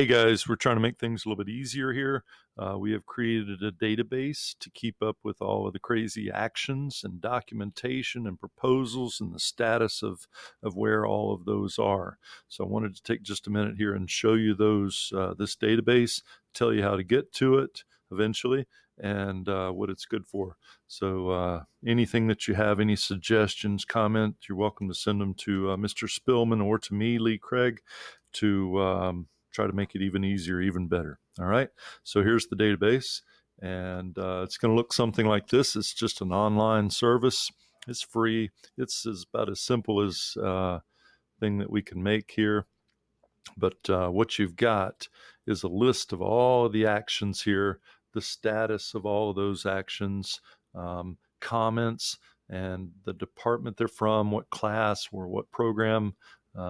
guys, we're trying to make things a little bit easier here. We have created a database to keep up with all of the crazy actions and documentation and proposals and the status of where all of those are. So I wanted to take just a minute here and show you this database, tell you how to get to it eventually, and what it's good for. So anything that you have, any suggestions, comments, you're welcome to send them to Mr. Spillman or to me, Lee Craig, to try to make it even easier, even better. All right. So here's the database, and it's going to look something like this. It's just an online service. It's free. It's about as simple as thing that we can make here. But what you've got is a list of all of the actions here, the status of all of those actions, comments, and the department they're from, what class or what program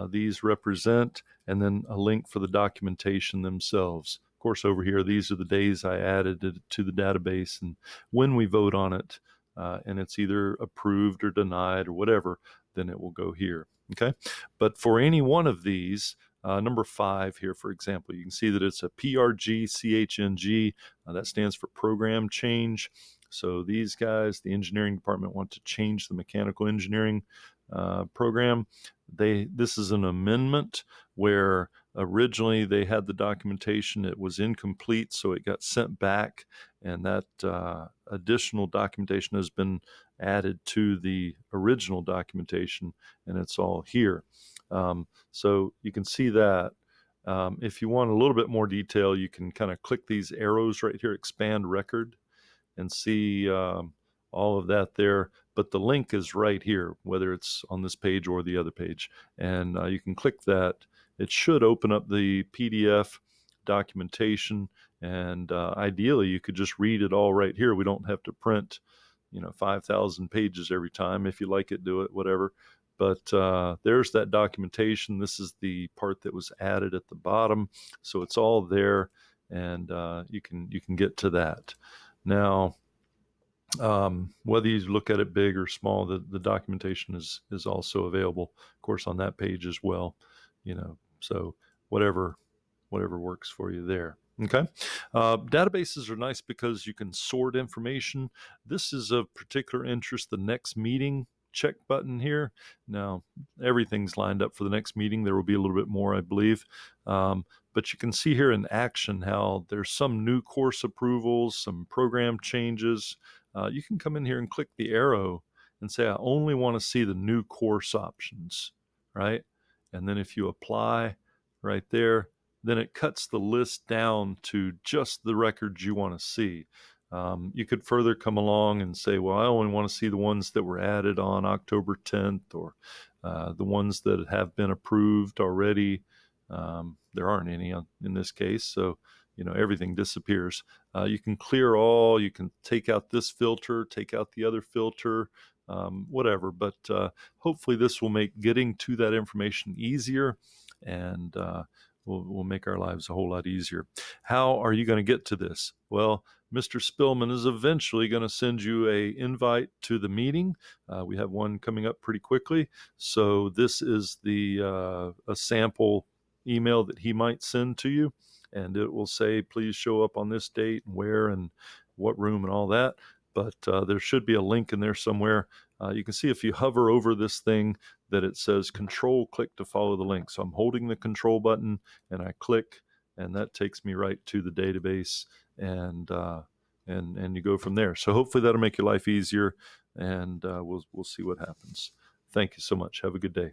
these represent, and then a link for the documentation themselves. Of course, over here, these are the days I added it to the database, and when we vote on it, and it's either approved or denied or whatever, then it will go here. Okay, but for any one of these, number 5 here, for example, you can see that it's a PRGCHNG. That stands for program change. So these guys, the engineering department, want to change the mechanical engineering program. This is an amendment where originally they had the documentation. It was incomplete, so it got sent back, and that additional documentation has been added to the original documentation, and it's all here. So you can see that. If you want a little bit more detail, you can kind of click these arrows right here, expand record, and see all of that there. But the link is right here, whether it's on this page or the other page. And you can click that. It should open up the PDF documentation. And ideally, you could just read it all right here. We don't have to print, 5,000 pages every time. If you like it, do it, whatever. But there's that documentation. This is the part that was added at the bottom. So it's all there, and you can get to that. Now, whether you look at it big or small, the documentation is also available, of course, on that page as well. So whatever works for you there. Okay. Databases are nice because you can sort information. This is of particular interest, the next meeting check button here. Now, everything's lined up for the next meeting. There will be a little bit more, I believe. But you can see here in action how there's some new course approvals, some program changes. You can come in here and click the arrow and say, I only want to see the new course options, right? And then if you apply right there, then it cuts the list down to just the records you want to see. You could further come along and say, well, I only want to see the ones that were added on October 10th, or the ones that have been approved already. There aren't any in this case, so everything disappears. You can clear all. You can take out this filter, take out the other filter, whatever. But hopefully this will make getting to that information easier, and will make our lives a whole lot easier. How are you going to get to this? Well, Mr. Spillman is eventually going to send you an invite to the meeting. We have one coming up pretty quickly. So this is a sample email that he might send to you, and it will say, please show up on this date and where and what room and all that. But there should be a link in there somewhere. You can see if you hover over this thing that it says click to follow the link. So I'm holding the control button and I click, and that takes me right to the database, and you go from there. So hopefully that'll make your life easier, and we'll see what happens. Thank you so much. Have a good day.